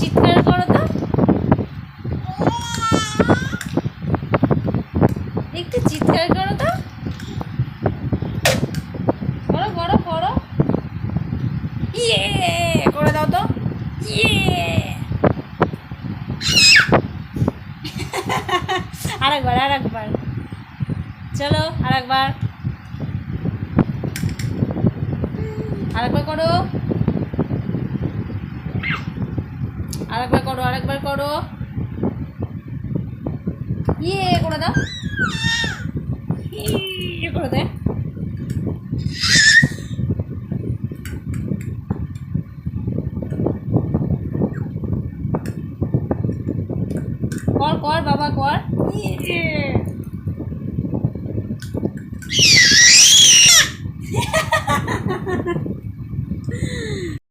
চিৎকার করো তো, একটু চিৎকার করো তো, করো করো করো, ইয়ে করে দাও তো, ইয়ে। আরেকবার আরেকবার, চলো আরেকবার, আরেকবার করো, আরেকবার করো, আরেকবার করো, ইয়ে করে দাও, ইয়ে করে দে। কর কর বাবা কর, ইয়ে।